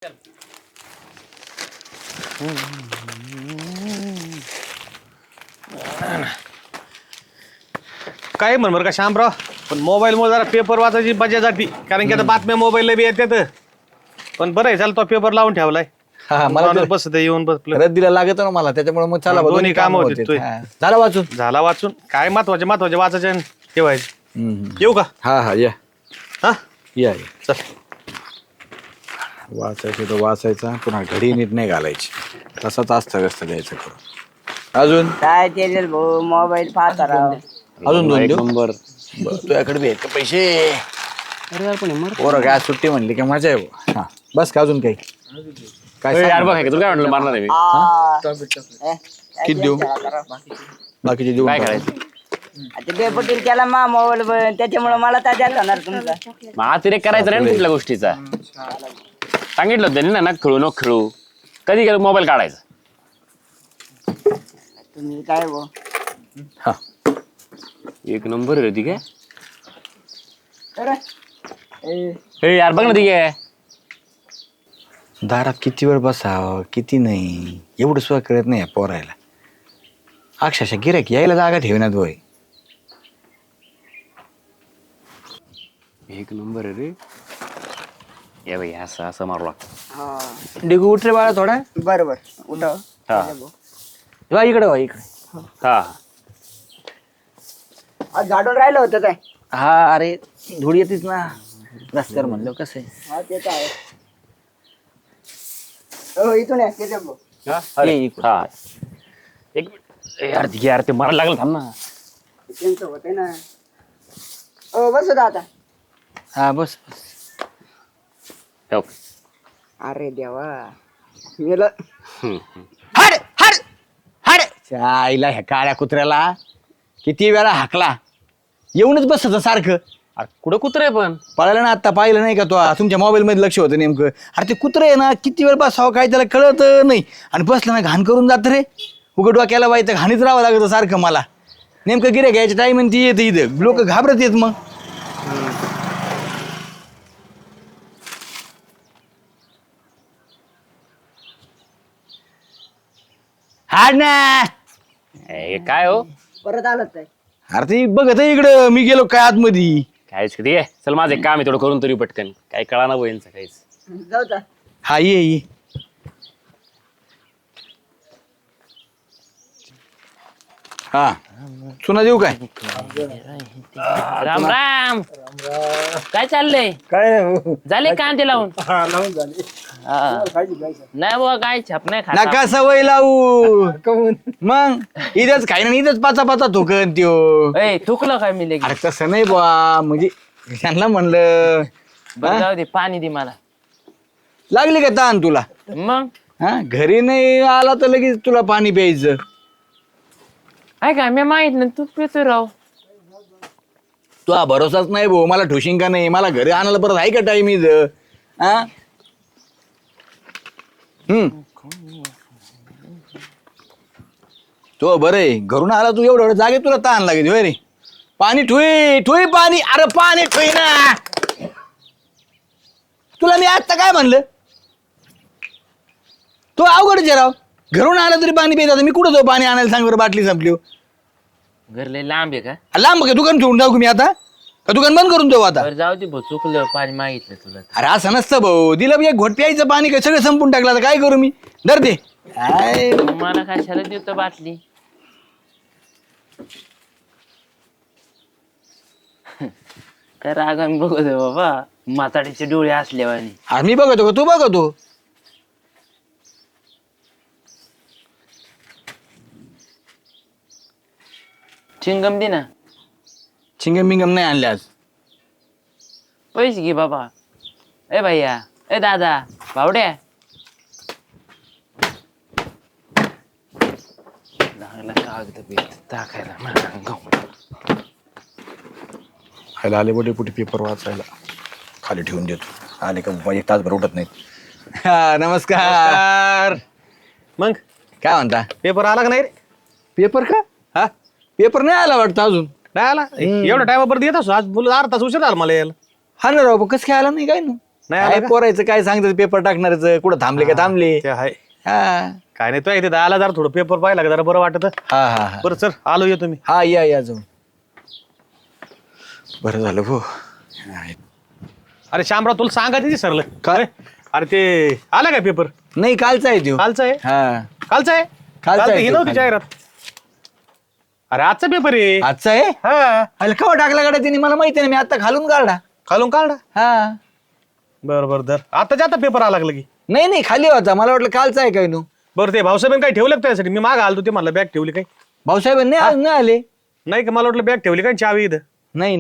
काय म्हण बरं का शामराव, पण मोबाईलमुळे जरा पेपर वाचायची मजा जाती, कारण की आता बातम्या मोबाईलला बी येतात. पण बरं आहे, चल तो पेपर लावून ठेवलाय. मला बसत येऊन बसलं, रद्दीला लागत ना मला, त्याच्यामुळे मग चला दोन्ही काम होते. झाला वाचून. झाला वाचून. काय महत्वाचे वाचायचे ठेवायचे. येऊ का? हा हा या हा या चल. वाचायचं तर वाचायचा, पुन्हा घडी नीट नाही घालायची, तसाच अस्ताव्यस्त द्यायचं करून. अजून काय केलेल भाऊ, मोबाईल पाहता राव. अजून दोन देऊ? नंबर तुझ्याकडे बी आहेत का पैसे? पोरं काय सुट्टी म्हणली की मजा आहे भाऊ. हा बस का अजून काही काय यार बघ, तुला काय म्हटलं मारणार आहे मी. किती देऊ? बाकीचे देऊ काय करायचं? आता बेपटील केला मा मोबाईल, त्याच्यामुळे मला ताज्यात होणार तुमचा. मग अतिरेक करायचा नाही ना कुठल्या गोष्टीचा. सांगितलं होतं त्यांनी ना, खेळू नको खेळू. कधी गेलो मोबाईल काढायचा. तुम्ही काय भाऊ, हा एक नंबर होती काय. खरं? हे यार बघ ना ती काय. दारात किती वेळ बसावं किती नाही एवढं सुद्धा कळत नाही पोरायला. अक्षरशः गिऱ्हाईक यायला जागा ठेवण्यात वय. एक नंबर आहे रे. या बाई असं असं मारू लागतं. हा डिगू उठ रे बाळा थोडा. बरोबर, उठाव. हा वा इकडे वा इकडे. हा आज झाडून राहिलं होतं काय? हा अरे धूळ येतेच ना रस्त्यावर म्हणलं कसं आहे. हा ते तर आहे. हो इथून आहे त्याच्या भाऊ. अरे, हा एक मिनिट. यार ती यार ते मारायला लागलं, थांब ना. त्यांचं होते ना. हो बस होता आता. हा बस बस. ठेव. अरे देवा मेलं. हड हड हड आईला ह्या काळ्या कुत्र्याला किती वेळा हाकला, येऊनच बसत सारखं. अरे कुठं कुत्र आहे पण. पळायला ना आता पाहिलं नाही का तो, तुमच्या मोबाईल मध्ये लक्ष होतं नेमकं. अरे ते कुत्रं आहे ना, किती वेळ बसावं काय त्याला कळत नाही, आणि बसलं ना घाण करून जात रे. उघड डोक्याला वाईट घाणीच राहावं लागतं सारखं. मला नेमकं गिऱ्हाईक घ्यायच्या टाइम ती येते इथं, लोक घाबरत येत. मग हाड ना. हे काय हो परत आलं काय? अरे ते बघत इकडं, मी गेलो काय आतमध्ये. कायच कधी आहे. चल माझं एक काम आहे, थोडं करून तरी पटकन. काय कळा ना बहिणचं काहीच. जाऊ का? हा ये हा चुना देऊ काय? राम राम. काय चाललंय? काय नाही झाले कांदे लावून? लावून झाली. हा. नाही बुवा, काय छाप नाही खात. नका सवय लावू. मग इथंच खाई ना, इथंच पाचा पाचा थुकन त्यो. ए, थुकलं काय मी लगेच? अरे तसं नाही बुवा, म्हणजे त्यांना म्हणलं. बरं जाऊ दे, पाणी दे मला. लागली का ताण तुला? मग हा घरी नाही आला तर लगेच तुला पाणी प्यायचं. आहे का? मी माहित नाही, तू पितो राव. तुला भरोसाच नाही भाऊ, मला ठोशिंग का नाही. मला घरी आणायला परत आहे का टाइम इथं? हा तो बरं आहे, घरून आला तू एवढं जागे तुला ताण लागेल होय रे. पाणी ठुई ठुई पाणी. अरे पाणी ठुई ना. तुला मी आता काय म्हणलं? तो अवघड राव, घरून आला तरी पाणी प्यायचं. मी कुठं जाऊ पाणी आणायला? सांग बरं, बाटली संपली. घर लय लांब आहे का? लांब का? दुकान ठेवून जाऊ का मी आता? का दुकान बंद करून जाऊ आता? बरं जाऊ दे भाऊ, चुकलं, पाणी मागितलं तुला. अरे असं नसतं भाऊ, दिलं एक घोट प्यायचं पाणी काय सगळं संपून टाकलं, आता काय करू मी? धर दे. काय मला कशाला देतो बाटली? काय रागाने बघत आहे बाबा, म्हाताडीचे डोळे असल्यावानी. अरे मी बघतो का तू बघतो? चिंगम दे ना. चिंगम बिंगम नाही आणले आज. पैसे घे बाबा. ए भैया, ए दादा, भावड्या. लागला कागद बीत टाकायला मला. खायला आले बोटे पुढे पेपर वाचायला खाली ठेवून देतो. आले का एक तासभर उठत नाहीत. हा नमस्कार. मग काय म्हणता? पेपर आला का नाही रे? पेपर का? हा पेपर नाही आला वाटतं अजून. नाही आला. एवढा टायमापर्यंत येत असो. आज बोल अर्धा तास उशीर आला मला यायला. हा ना राव, कसं काय आला नाही काय ना? नाही आला काय का? पोरायचं काय सांगतात पेपर टाकणारच कुठं थांबले का थांबले ते आहे हा काय नाही तो इथे आला जरा थोडं पेपर पाहिला का जरा बरं वाटत. हा हा हा. बरं सर आलो येतो मी. हा या जाऊन बरं झालं हो. अरे शामराव तुला सांगायचं सरलं काय? अरे ते आला काय पेपर नाही कालचा आहे तो कालचा आहे हा कालचा आहे कालचा काल आहे ही तो, नव्हती कालचा. जाहिरात. अरे आजचा पेपर आहे. आजचा आहे हा अरे कवा टाकला गाड्या तिने मला माहिती नाही मी आता खालून काढला खालून काढा. हा बरं बरं धर आता जाता पेपर आला लागला की. नाही खाली होता मला वाटलं कालचा आहे काय नु बरं ते भाऊसाहेबांनी काय ठेवलं का त्यासाठी मी माग आलो ते मला बॅग ठेवली काय भाऊसाहेब नाही आज नाही आले नाही का मला वाटलं बॅग ठेवली काय चावी इथं. नाही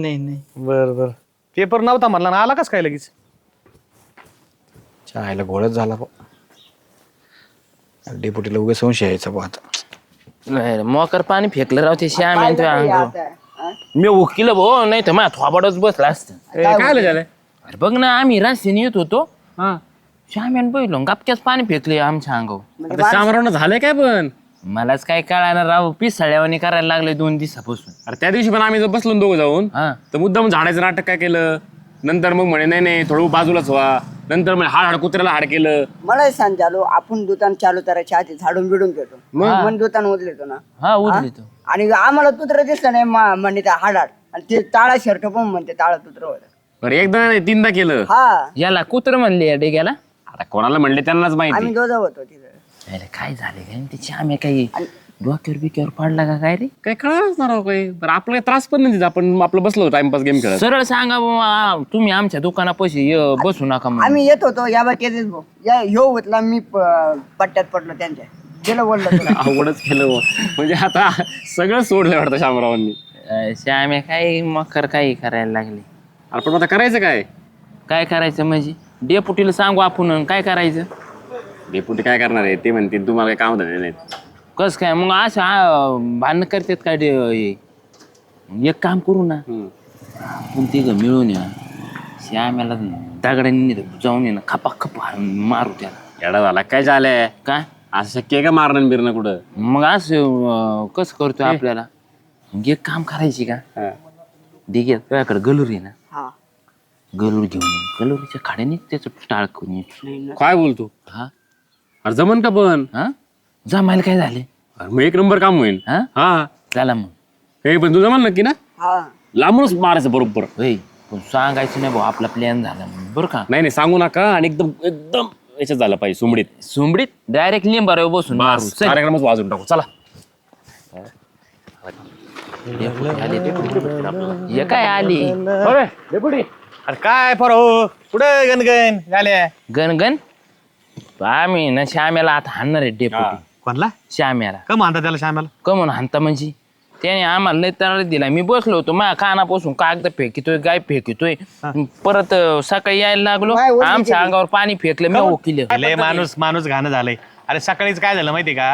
बरं बरं पेपर नव्हता म्हणला ना आला कस काय लगेच. चायला घोळच झाला डेपुटीला उगा संशय यायचा बुवा आता नाही मोकर पाणी फेकलं राव ते श्याम आहे तुझ्या पाहिलं अंगावर. तरी आता, हा? मी उकिलं भाऊ नाही तर माझ्या थोबाडच बसला असतं. काय झालं अरे बघ ना आम्ही रस्त्याने येत होतो श्याम्यान पहिलं गपक्याच पाणी फेकले आमच्या अंगावर. म्हणजे माणूस- शामरावनं झालंय काय पण? मलाच काय कळायला राव पिसाळ्यावानी करायला लागले 2 दिवसापासून. अरे त्या दिवशी पण आम्ही बसलो दोघं जाऊन हा तर मुद्दाम झाडाचं नाटक काय केलं. नंतर मग म्हणे नाही थोडं बाजूलाच व्हा. नंतर म्हणे हाड कुत्र्याला हाड केलं. मला सांग चालू आपण दुकान चालू करायच्या आधी झाडून बिडून घेतो मग दुकान उदलेतो ना हा उठली तो. आणि आम्हाला तुत्र दिसलं नाही म्हणजे त्या हाडाड आणि ते ताळा शर्ट पण म्हणते ताळा तुत्र होतं. बरं एकदा नाही 3दा केलं. हा याला कुत्र म्हणले या डेग्याला. आता कोणाला म्हणले त्यांनाच आम्ही माहिती. दोघं होतो तिथं. अरे काय झाले काय ते श्याम्या काही डोक्यावर बिक्यावर पडला का काय रे. काय कळालंच ना राव काही. बरं आपलं काही त्रास पण नाही तिथं. आपण आपलं बसलो टाइमपास गेम खेळत. सरळ सांगा बुवा, तुम्ही आमच्या दुकानापाशी बसू नका म्हणून. आम्ही येत होतो या तेच भाऊ या ह्यो होतला मी पट्ट्यात पडलो त्यांच्या गेलं बोललो तुला. अवघडच केलं बुवा. म्हणजे आता सगळं सोडलं वाटतं शामरावांनी. श्याम्या काय मकर काही करायला लागले. अरे पण आता करायचं काय? काय करायचं म्हणजे डेपुटीला सांगू आपण काय करायचं. डेपुटी काय करणार आहे ते म्हणतील तुम्हाला काही काम धंदे नाहीत. कस काय मग असं भांडण करतात काय हे. एक काम करू ना आपण तिघं मिळून या श्याम्याला दगडांनी जाऊन ये ना खपाखप मारू त्याला. येडा झाला काय झालंय? काय असं शक्य आहे का मारणं बिरणं कुठं? मग असं कसं करतोय आपल्याला. मग एक काम करायची का हा. दिघे तुझ्याकडे गलूर आहे ना हा गलूर घेऊन ये गलुरीच्या खाड्याने त्याचं टाळ करून ये. काय बोलतो? हा अरे जमन का पण? हा जमायला काय झाले अरे मग 1 नंबर काम होईल. हा हा झाला मग हे पण तू जमन नक्की ना? हा लांबूनच मारायचं बरोबर. होय पण सांगायचं नाही भाऊ आपला प्लॅन झाला म्हणून, बरं का. नाही सांगू नका. आणि एकदम एकदम याच्यात झालं पाहिजे सुमडीत. सुंबडीत डायरेक्ट लिंबारावर बसून मारू. बस चल. कार्यक्रमच वाजून टाकू चला. हे काय आली अरे काय फर हो कुठे गणगण झाल्या गणगण आम्ही ना श्याम्याला आता हाणणार आहे डेपुटी. कोणला श्याम्याला का म्हणता त्याला श्यामाला. कमून हाणता म्हणजे त्याने आम्हाला लय तरार दिला. मी बसलो होतो माझ्या कानापासून कागद फेकितोय गाय फेकितोय परत सकाळी यायला लागलो काय ओरडली आमच्या गेली? अंगावर पाणी फेकलं मी ओकिलं. लय माणूस घाणं झालंय. अरे सकाळीच काय झालं माहिती का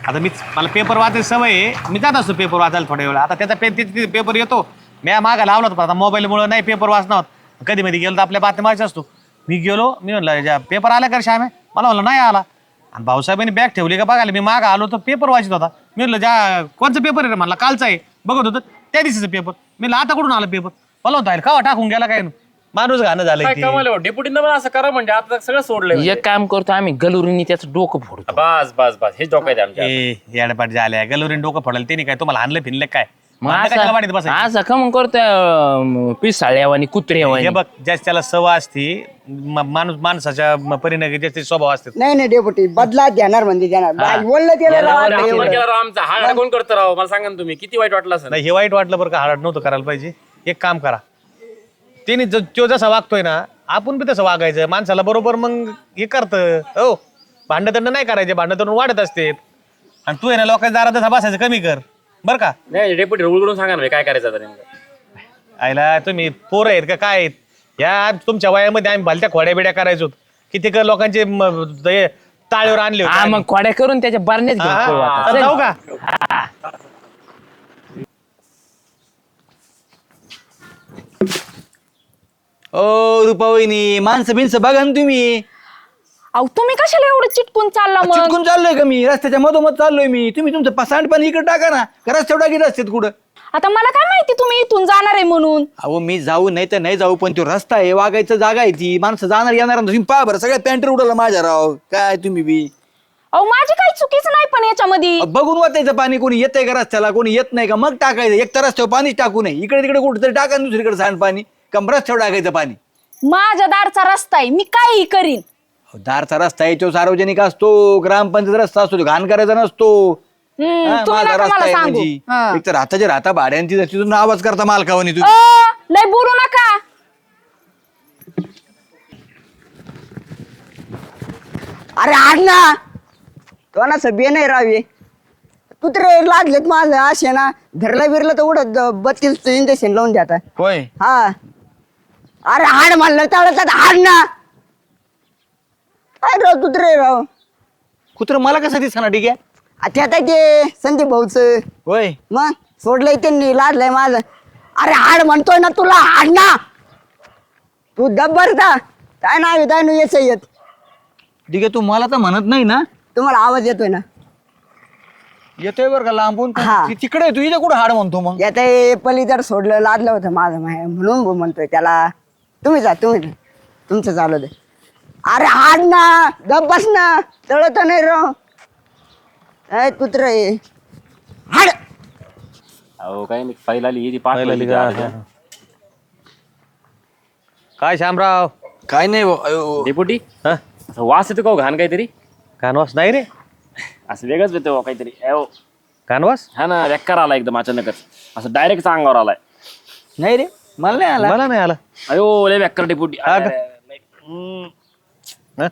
आता मला पेपर वाचायची सवय आहे. मी जात असतो पेपर वाचायला थोड्या वेळ. आता त्याचा पेपर येतो मी मागा लावला होता. आता मोबाईलमुळे नाही पेपर वाचणार होत. कधी मध्ये गेलो तर आपल्या बातम्या वाचायचं असतो. मी म्हणलं पेपर आला का श्याम मला म्हणलं नाही आला. आणि भाऊसाहेबांनी बॅग ठेवली का बघायला मी मागा आलो तर पेपर वाचत होता. मी म्हणलं कोणचा पेपर आहे रे म्हणला कालचा आहे बघत होतं त्या दिवशीचा पेपर. मी म्हणलं आता कुठून आला पेपर मला होता कवा टाकून गेला काय माणूस घाणं झालंय की. डेप्युटीनं पण असं करा म्हणजे आता सगळं सोडलंय. एक काम करतो आम्ही गलुरीनी त्याचं डोकं फोडतो. बस बस बस हेच डोकायचं आमच्या. येडपाट झाल्या गलोरीन डोकं फोडायला त्यांनी काय तुम्हाला आणलं फिरलं काय मग आता कशाला वाढीत बसायचं? असं का मग करतोय पिसाळ्यावानी कुत्र्यावानी. हे बघ ज्याची त्याला सवय असती माणसाच्या परिणामी ज्याची स्वभाव असते. नाही डेपुटी बदला देणार म्हणजे देणार बोललं त्याला आपण केला राव आमचा हाड कोण करतो राव मला सांगा ना तुम्ही किती वाईट वाटलं असं. नाही हे वाईट वाटलं बरं का हाड नव्हतं करायला पाहिजे. एक काम करा त्यांनी तो जसा वागतोय ना आपण बी तसं वागायचं माणसाला बरोबर मग हे करतं. हो भांडतंड नाही करायचे भांडतंड वाढत असते. आणि तू आहे ना लोकांच्या दारात तसा बसायचं कमी कर बरं का. नाही डेप्युटी उलगडून सांगा ना काय करायचं आता नेमकं. आयला तुम्ही पोरं आहेत का काय आहेत या तुमच्या वयामध्ये आम्ही भलत्या खोड्या बिड्या करायचो. किती लोकांचे ताळेवर आणले हा मग खोड्या करून त्याच्या बरण्यात घेऊन पळू आता. तर चल. जाऊ का. ओ रुपावहिनी माणसं बिनसं बघा ना तुम्ही. अहो तुम्ही कशाला एवढं चिटकून चालला मग? चिटकून चाललोय का मी रस्त्याच्या मधोमध चाललोय मी. तुम्ही तुमचं सांडपाणी इकडे टाका ना का रस्त्यावर टाकी रस्त्यात कुठं. आता मला काय माहिती तुम्ही इथून जाणार आहे म्हणून. अहो मी जाऊ नाही तर नाही जाऊ, पण तो रस्ता आहे, वागायचं जागा आहे ती, माणसं जाणार येणार तुम्ही पहा बरं, सगळ्या पॅन्टर उडवलं माझ्या राव, काय तुम्ही बी. अहो माझी काही चुकीच नाही पण याच्यामध्ये. बघून वाचायचं पाणी, कोणी येतंय का रस्त्याला, कोणी येत नाही का, मग टाकायचं. एक तर रस्त्यावर पाणीच टाकू नये, इकडे तिकडे कुठेतरी टाका, दुसरीकडे सांड पाणी, का रस्त्यावर टाकायचं पाणी. माझ्या दारचा रस्ता आहे, मी काही करीन. दारचा रस्ता आहे तो सार्वजनिक असतो, ग्रामपंचायत रस्ता असतो, तो घाण करायचा नसतो. हा, तुम्ही माझा नका रस्ता मला आहे सांगू. म्हणजे. हा. एक तर हाताच्या राहता भाड्यांची तिथून आवाज करता मालकावानी तुम्ही. लय बोलू नका. अरे आड ना तो ना सभ्य नाही राहावे कुत्रे लागलेत माझं असे ना धरलं बिरलं तर उडत 32 इंजेक्शन लावून द्या होय हा. अरे हाड म्हणलं तर हाड ना काय राव कुत्रे राव. कुत्र मला कसं दिसणार ठीक आहे. आता आता ते संदीप भाऊच होय मग सोडलंय त्यांनी लादलंय माझं. अरे हाड म्हणतोय ना तुला हाड ना तू दब्बर जा काय नाव काय नाही याच येत ठीक आहे, तू मला तर म्हणत नाही ना. तुम्हाला आवाज येतोय ना. येतोय बरं का लांबून. हा. तिकडे तू इथे कुठं हाड म्हणतो मग. यात पलीकडे सोडलं लादलं होतं माझं माय म्हणून म्हणतोय त्याला. तुम्ही जा तुमचं चालू दे. अरे हाड ना गप बस ना तळत नाही राव काय कुत्र हाड. अहो काय नाही, फाईल आली ती पाच पहिला वाजता लिगा. आली. काय श्यामराव काय नाही बुवा, अयो. डेपुटी हा असं वास येतो का हो घाण काहीतरी, कानवास नाही रे. असं वेगळंच येतो काहीतरी. अहो कानवास हा ना, व्यक्कार आला एकदम अचानकच, असं डायरेक्ट अंगावर आलाय. नाही रे मला नाही आला. मला नाही आला. अयो लय व्यक्कार डेपुटी. हा का? हा?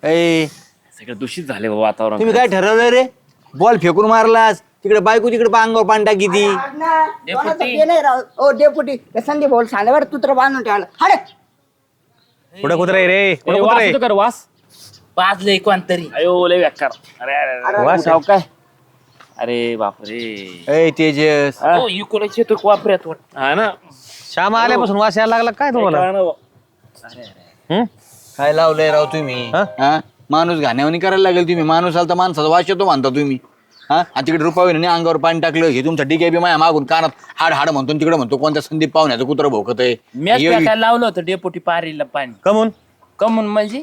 ए, सगळं दूषित झाले बाबा वातावरण. तुम्ही काय ठरवलं रे. बॉल फेकून मारलास तिकडे, बायको तिकडे अंगावर पाणी टाकी ती. नाही राव ओ डेपुटी संदीप भाऊ सांगा बरं तुत्र बांधून ठेवलं हाड. कुठं कुत्रा आहे रे, ए, कुठं वास कुत्रा येतो आहे? का रे वास? पाजलंय कोणतरी. अयो लय व्यक्कार. अरे अरे, अरे वास उठाव काय. अरे बापरे. ए तेजस हा? हो इकडे येतो वापऱ्यात. हा ना. श्याम आल्यापासून वास यायला लागला काय तुम्हाला. काय कळलं बा. हं? काय लावलंय राव तुम्ही. हा? हा माणूस घाण्यावणी करायला लागेल तुम्ही. माणूस आला तर माणसाचा वास येतो म्हणता तुम्ही. हा आणि तिकडे रुपावीने अंगावर पाणी टाकलं, हे तुमचा डिके बी माया मागून कानात हाड हाड म्हणतो, तिकडे म्हणतो कोणत्या संदीप पाहुण्याचं कुत्र भोकत आहे. मॅच काय लावलं होतं डेपोटी पारीला पाणी. कमून कमून म्हणजे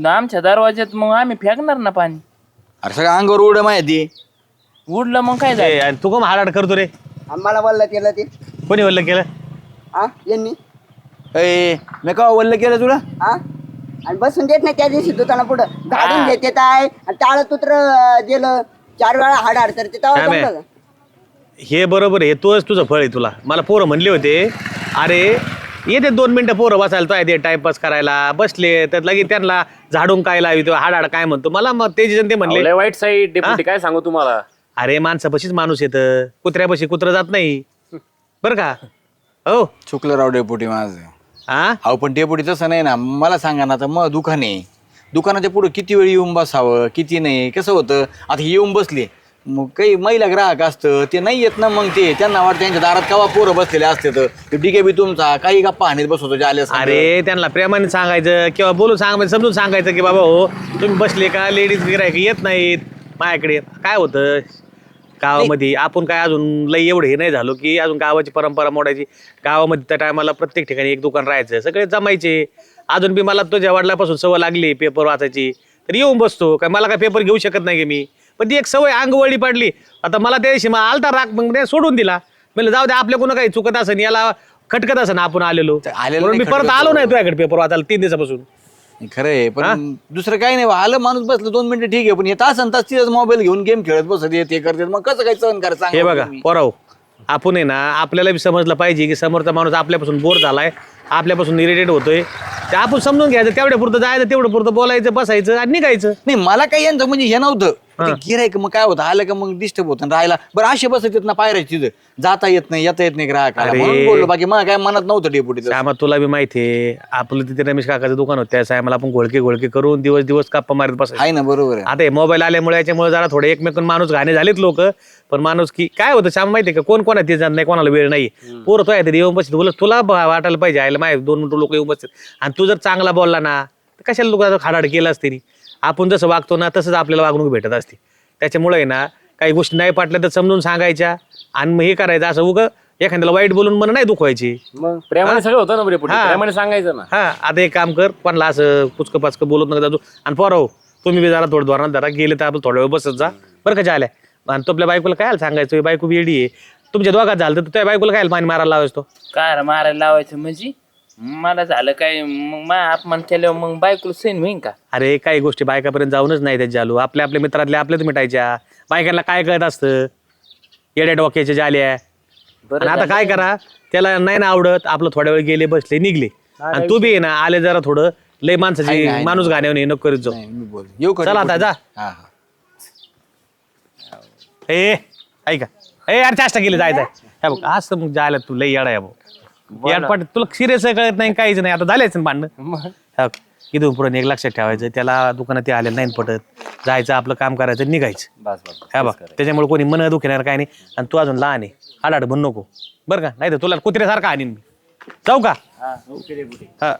आमच्या दरवाज्यात मग आम्ही फेकणार ना पाणी. अरे सगळं अंगावर उड माहिती. उडलं मग काय ए, झालं. आणि तू कम हाडाड करतो रे. आम्हाला बोललं केलं ते कोणी वल्ल केलं. हा यांनी ए मी का वल्ल केलं तुला. हा आणि बसून देत नाही त्या दिवशी दुकाना पुढं गाडून घेत येत आहे आणि टाळ तुत्र गेलं 4 वेळा हाड हाड तर ते तेव्हा काय जमलं का? हे बरोबर आहे, तोच तुझं फळ आहे. तुला मला पोरं म्हणले होते अरे येते 2 मिनिटं पोरं बसायला, तो आहे टाइमपास करायला बसले तर लगेच त्यांना झाडून काय लावी तो हाड हाड काय म्हणतो. मला मग ते ते अहो, म्हणले लय वाईट साईड डेपुटी, काय सांगू तुम्हाला. अरे माणसापाशीच माणूस येतं, कुत्र्यापाशी कुत्र जात नाही बरं का. हो चुकलं राव डेपुटी माझं. हा अहो पण डेपुटी तसं नाही ना. मला सांगा ना आता, मग दुकान आहे, दुकानाच्या पुढे किती वेळ येऊन बसावं किती नाही. कसं होतं आता हे येऊन बसले, मग काही महिला ग्राहक असतं ते नाही येत ना, मग ते त्यांना वाटतं त्यांच्या दारात केव्हा पोरं बसलेले असते तर डिके बी तुमचा काही गप्पा हाणीत बसवतो आले. अरे त्यांना प्रेमाने सांगायचं किंवा बोलून समजून सांगायचं की बाबा हो तुम्ही बसले का, लेडीज गिरायक येत नाहीत माझ्याकडे. काय होतं गावामध्ये आपण काय अजून लई एवढं हे नाही झालो की अजून गावाची परंपरा मोडायची. गावामध्ये त्या टायमाला प्रत्येक ठिकाणी एक दुकान राहायचं, सगळे जमायचे. अजून बी मला तुझ्या वडिलापासून सवय लागली पेपर वाचायची, तर येऊन बसतो. काय मला काय पेपर घेऊ शकत नाही की मी, पण ती एक सवय अंगवळी पडली. आता मला त्या दिवशी आलता राग, मग ते सोडून दिला. म्हणलं जाऊ दे, आपल्या कोणा काही चुकत असेल, याला खटकत असेल आपण आलेलो, म्हणून मी परत आलो नाही तुझ्याकडे पेपर वाचायला 3 दिवसापासून. खरं आहे पण दुसरं काही नाही. आलं माणूस बसलं 2 मिनिटं ठीक आहे, पण तास तिथंच मोबाईल घेऊन गेम खेळत बसत ते करते, मग कसं काय सहन करायचं. हे बघा पोराव, आपण आहे ना आपल्याला बी समजलं पाहिजे की समोरचा माणूस आपल्यापासून बोर झालाय, आपल्यापासून इरिटेट होतोय, ते आपण समजून घ्यायचं. तेवढ्या पुरतं जायचं, तेवढं पुरतं बोलायचं, बसायचं आणि निघायचं. नाही मला काही यांचं म्हणजे हे नव्हतं. गिरायक मग काय होतं, आलं का मग डिस्टर्ब होतं राहायला. बरं असे बसत येत ना पायऱ्याची तिथं, जाता येत नाही येता येत नाही ग्राहकाला, म्हणून बोललो. बाकी मला काय मनात नव्हतं डेपुटी. श्यामा तुला बी माहितीये आपलं तिथे रमेश काकाचं दुकान होतं, त्या सायमाला आपण घोळके करून दिवस गप्पा मारत बसायचं. आहे ना बरोबर आहे. आता हे मोबाईल आल्यामुळे याच्यामुळे जरा थोडे एकमेकांना माणूस घाणे झालेत लोक, पण माणूस की काय होतं श्याम माहितीये का, कोण कोणा ते जात नाही, कोणाला वेळ नाही. पोरं तो आहे येऊन बसते, तुला वाटायला पाहिजे आयला माहिती 2 मिनिटं लोक येऊन बसतात. आणि तू जर चांगला बोलला ना तर कशाला लोक खाडाड केलं असते. आपण जसं वागतो ना तसंच आपल्याला वागणूक भेटत असते. त्याच्यामुळे ना काही गोष्टी नाही पटल्या तर समजून सांगायच्या आणि मग हे करायचं असं उगं एखाद्याला वाईट बोलून मन नाही दुखवायची. मग प्रेमाने सगळं होतं ना बरे पुढे, हा. प्रेमाने सांगायचं ना. हा आता एक काम कर कोणाला असं पुचकं पाचकं बोलत नका जाऊ. आणि पोराव तुम्ही बी जरा थोडं धोरणात धरा, गेले तर आपण थोड्या वेळ बसत जा बरं का झाल्या. आणि तो आपल्या बायकोला काय सांगायचं, बायको बी येडी आहे. तुमच्या दोघात झालं तर त्या बायकोला काय पाणी मारायला लावायचं तो. काय मारायला लावायचं म्हणजे मला झालं काय मग मा अपमान केल्यावर मग बायकोला सैन होईन का? अरे काही गोष्टी बायकापर्यंत जाऊनच नाही त्याच्या चालू. आपल्या मित्रातल्या आपल्याच मिटायच्या. बायकांना काय कळत असतं, येड्या डोक्याच्या जाल्या. आणि आता काय करा, त्याला नाही ना आवडत, आपलं थोड्या वेळ गेले बसले निघले. आणि तू बी आहे ना आले जरा थोडं लय माणसाची माणूस घाण्यावर नको करीत जाऊ. मी बोल येऊ का? चला आता जा. हा ए ऐका ए यार चाष्टा केली जायचंय. हे बघ असं मग जायला तू लय येडा आहे भाऊ. याडपट तुला सिरियस कळत नाही काहीच नाही. आता झालेच ना भांडणं. इथून पुढे एक लक्षात ठेवायचं, त्याला दुकानात ते आलेलं नाही पटत, जायचं आपलं काम करायचं निघायचं. बस बस हा बघ त्याच्यामुळे कोणी मन दुखणार काय नाही. आणि तू अजून लहान आहे, आडाड म्हणू नको बरं का, नाही तर तुला कुत्र्यासारखा आणीन मी. जाऊ का? हा